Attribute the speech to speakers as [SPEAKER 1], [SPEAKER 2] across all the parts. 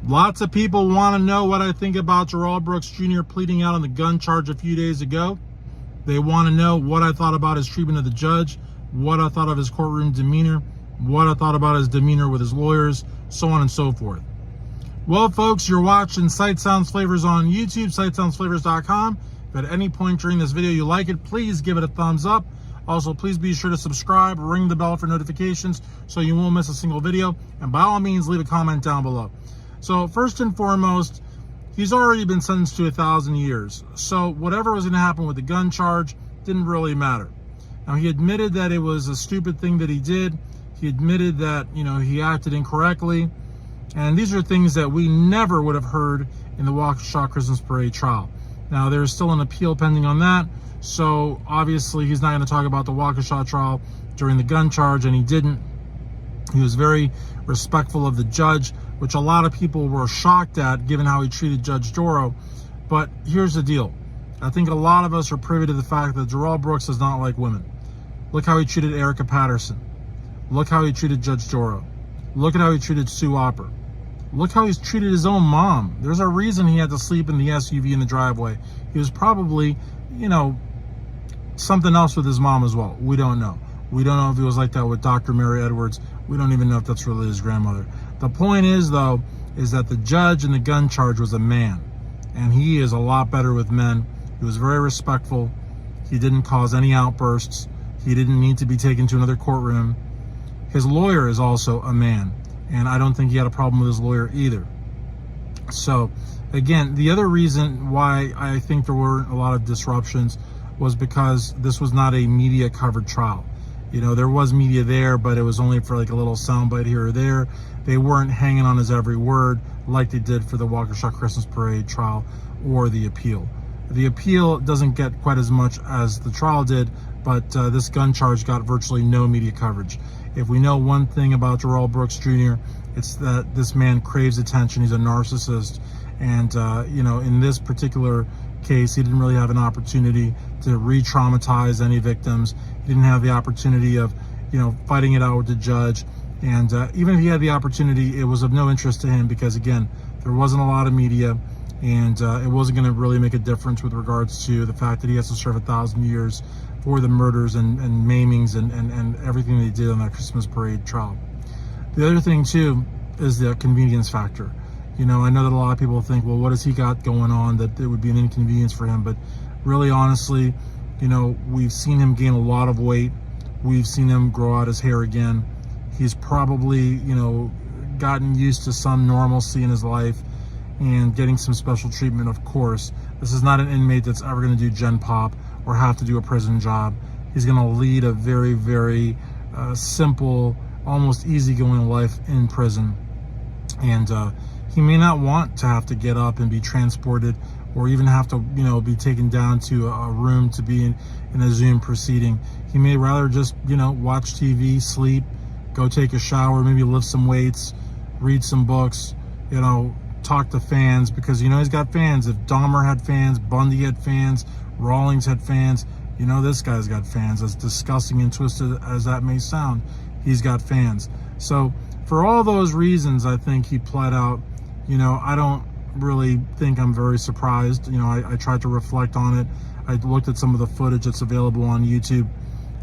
[SPEAKER 1] Lots of people want to know what I think about Darrell Brooks Jr. pleading out on the gun charge a few days ago. They want to know what I thought about his treatment of the judge, what I thought of his courtroom demeanor, what I thought about his demeanor with his lawyers, so on and so forth. Well, folks, you're watching Sight Sounds Flavors on YouTube, sightsoundsflavors.com. If at any point during this video you like it, please give it a thumbs up. Also, please be sure to subscribe, ring the bell for notifications so you won't miss a single video. And by all means, leave a comment down below. So first and foremost, he's already been sentenced to 1,000 years. So whatever was going to happen with the gun charge didn't really matter. Now, he admitted that it was a stupid thing that he did. He admitted that, he acted incorrectly. And these are things that we never would have heard in the Waukesha Christmas Parade trial. Now, there's still an appeal pending on that. So obviously, he's not going to talk about the Waukesha trial during the gun charge, and he didn't. He was very respectful of the judge, which a lot of people were shocked at given how he treated Judge Durl. But here's the deal. I think a lot of us are privy to the fact that Darrell Brooks does not like women. Look how he treated Erica Patterson. Look how he treated Judge Durl. Look at how he treated Sue Opper. Look how he's treated his own mom. There's a reason he had to sleep in the SUV in the driveway. He was probably, something else with his mom as well. We don't know. We don't know if he was like that with Dr. Mary Edwards. We don't even know if that's really his grandmother. The point is, though, is that the judge in the gun charge was a man. And he is a lot better with men. He was very respectful. He didn't cause any outbursts. He didn't need to be taken to another courtroom. His lawyer is also a man. And I don't think he had a problem with his lawyer either. So, again, the other reason why I think there weren't a lot of disruptions was because this was not a media covered trial. There was media there, but it was only for like a little soundbite here or there. They weren't hanging on his every word like they did for the Waukesha Christmas Parade trial or the appeal. The appeal doesn't get quite as much as the trial did, but this gun charge got virtually no media coverage. If we know one thing about Darrell Brooks Jr., it's that this man craves attention. He's a narcissist. And, in this particular case, he didn't really have an opportunity to re-traumatize any victims. He didn't have the opportunity of, fighting it out with the judge. And even if he had the opportunity, it was of no interest to him because, again, there wasn't a lot of media. And it wasn't going to really make a difference with regards to the fact that he has to serve 1,000 years for the murders and maimings and everything they did on that Christmas Parade trial. The other thing, too, is the convenience factor. I know that a lot of people think, well, what has he got going on that it would be an inconvenience for him? But really, honestly, we've seen him gain a lot of weight. We've seen him grow out his hair again. He's probably, gotten used to some normalcy in his life and getting some special treatment, of course. This is not an inmate that's ever going to do Gen Pop or have to do a prison job. He's going to lead a very, very simple, almost easygoing life in prison. And he may not want to have to get up and be transported or even have to, be taken down to a room to be in a Zoom proceeding. He may rather just, watch TV, sleep, go take a shower, maybe lift some weights, read some books, talk to fans, because he's got fans. If Dahmer had fans, Bundy had fans, Rawlings had fans, this guy's got fans. As disgusting and twisted as that may sound, he's got fans. So for all those reasons, I think he pled out. I don't really think I'm very surprised. I tried to reflect on it. I looked at some of the footage that's available on YouTube,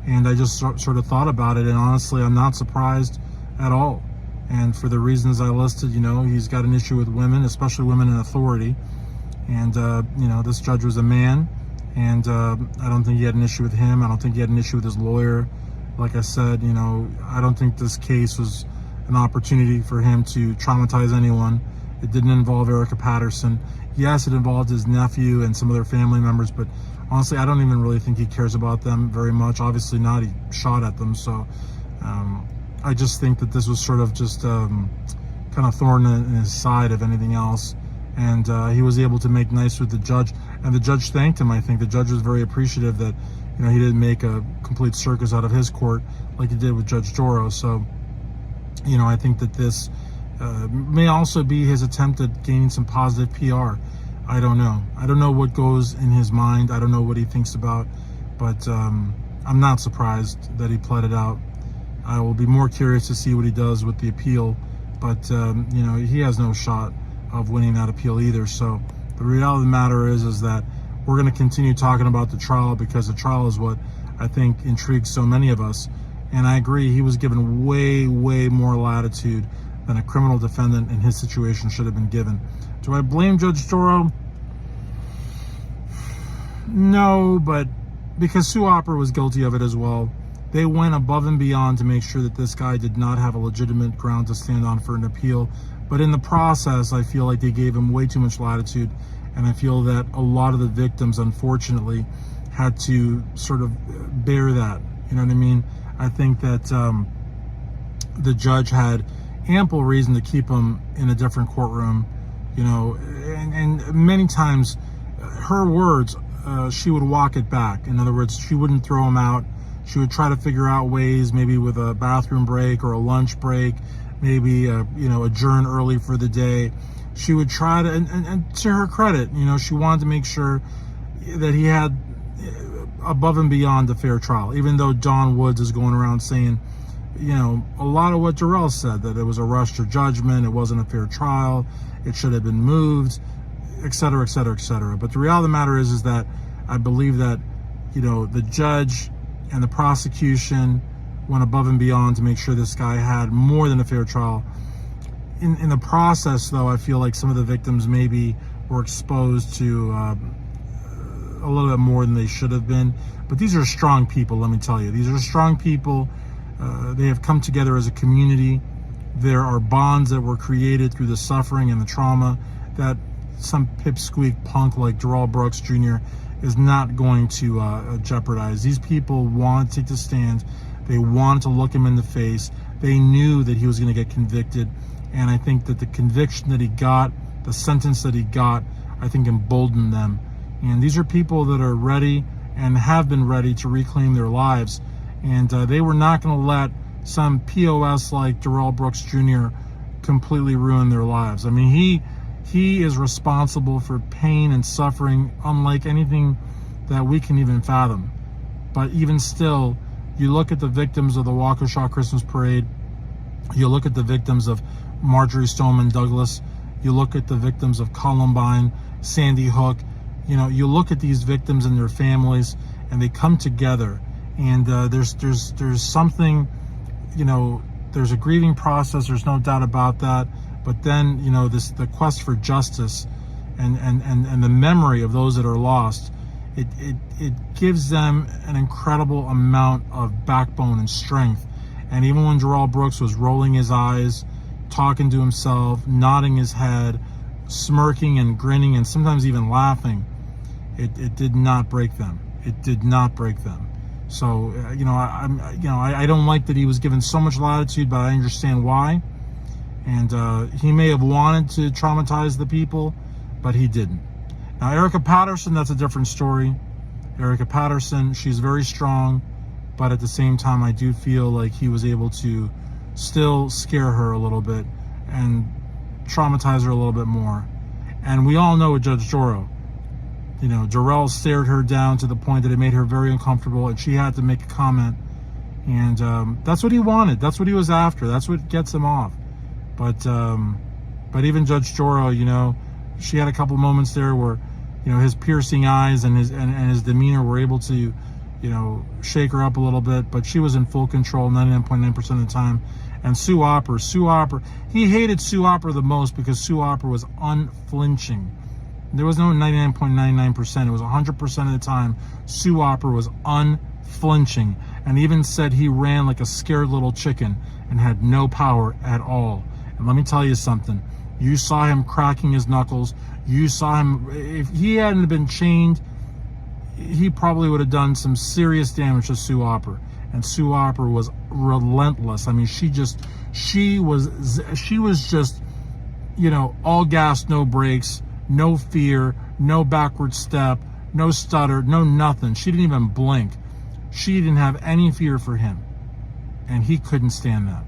[SPEAKER 1] and I just sort of thought about it, and honestly, I'm not surprised at all. And for the reasons I listed, he's got an issue with women, especially women in authority. And, this judge was a man, and I don't think he had an issue with him. I don't think he had an issue with his lawyer. Like I said, I don't think this case was an opportunity for him to traumatize anyone. It didn't involve Erica Patterson. Yes, it involved his nephew and some other family members, but honestly, I don't even really think he cares about them very much. Obviously not. He shot at them, so I just think that this was sort of just kind of thorn in his side, if anything else. And he was able to make nice with the judge, and the judge thanked him. I think the judge was very appreciative that he didn't make a complete circus out of his court like he did with Judge Durl. So I think that this may also be his attempt at gaining some positive PR. I don't know. I don't know what goes in his mind. I don't know what he thinks about, but I'm not surprised that he pled it out. I will be more curious to see what he does with the appeal, but he has no shot of winning that appeal either. So the reality of the matter is that we're going to continue talking about the trial, because the trial is what I think intrigues so many of us. And I agree, he was given way more latitude than a criminal defendant in his situation should have been given. Do I blame Judge Darrell? No, but because Sue Opper was guilty of it as well. They went above and beyond to make sure that this guy did not have a legitimate ground to stand on for an appeal. But in the process, I feel like they gave him way too much latitude. And I feel that a lot of the victims, unfortunately, had to sort of bear that. You know what I mean? I think that the judge had ample reason to keep him in a different courtroom. You know, and many times, her words, she would walk it back. In other words, she wouldn't throw him out. She would try to figure out ways, maybe with a bathroom break or a lunch break, maybe adjourn early for the day. She would try to, and to her credit, she wanted to make sure that he had above and beyond a fair trial. Even though Don Woods is going around saying, a lot of what Darrell said, that it was a rush to judgment, it wasn't a fair trial, it should have been moved, et cetera, et cetera, et cetera. But the reality of the matter is that I believe that, the judge and the prosecution went above and beyond to make sure this guy had more than a fair trial. In the process, though, I feel like some of the victims maybe were exposed to a little bit more than they should have been. But these are strong people, let me tell you. These are strong people. They have come together as a community. There are bonds that were created through the suffering and the trauma that some pipsqueak punk like Darrell Brooks Jr. is not going to jeopardize. These people want to take the stand. They wanted to look him in the face. They knew that he was going to get convicted. And I think that the conviction that he got, the sentence that he got, I think emboldened them. And these are people that are ready and have been ready to reclaim their lives. And they were not going to let some POS like Darrell Brooks Jr. completely ruin their lives. I mean, he is responsible for pain and suffering unlike anything that we can even fathom. But even still, you look at the victims of the Waukesha Christmas Parade, you look at the victims of Marjorie Stoneman Douglas, you look at the victims of Columbine, Sandy Hook, you look at these victims and their families, and they come together. And there's something, there's a grieving process, there's no doubt about that. But then, the quest for justice and the memory of those that are lost, it gives them an incredible amount of backbone and strength. And even when Darrell Brooks was rolling his eyes, talking to himself, nodding his head, smirking and grinning, and sometimes even laughing, it did not break them. It did not break them. So, I don't like that he was given so much latitude, but I understand why. And he may have wanted to traumatize the people, but he didn't. Now, Erica Patterson, that's a different story. Erica Patterson, she's very strong, but at the same time, I do feel like he was able to still scare her a little bit and traumatize her a little bit more. And we all know with Judge Darrell, Darrell stared her down to the point that it made her very uncomfortable, and she had to make a comment. And that's what he wanted. That's what he was after. That's what gets him off. But even Judge Darrell, she had a couple moments there where, his piercing eyes and his demeanor were able to, shake her up a little bit. But she was in full control 99.9% of the time. And Sue Opper, he hated Sue Opper the most because Sue Opper was unflinching. There was no 99.99%. It was 100% of the time. Sue Opper was unflinching, and even said he ran like a scared little chicken and had no power at all. And let me tell you something. You saw him cracking his knuckles. You saw him. If he hadn't been chained, he probably would have done some serious damage to Sue Opper. And Sue Opper was relentless. I mean, she was just, all gas, no brakes, no fear, no backward step, no stutter, no nothing. She didn't even blink. She didn't have any fear for him. And he couldn't stand that.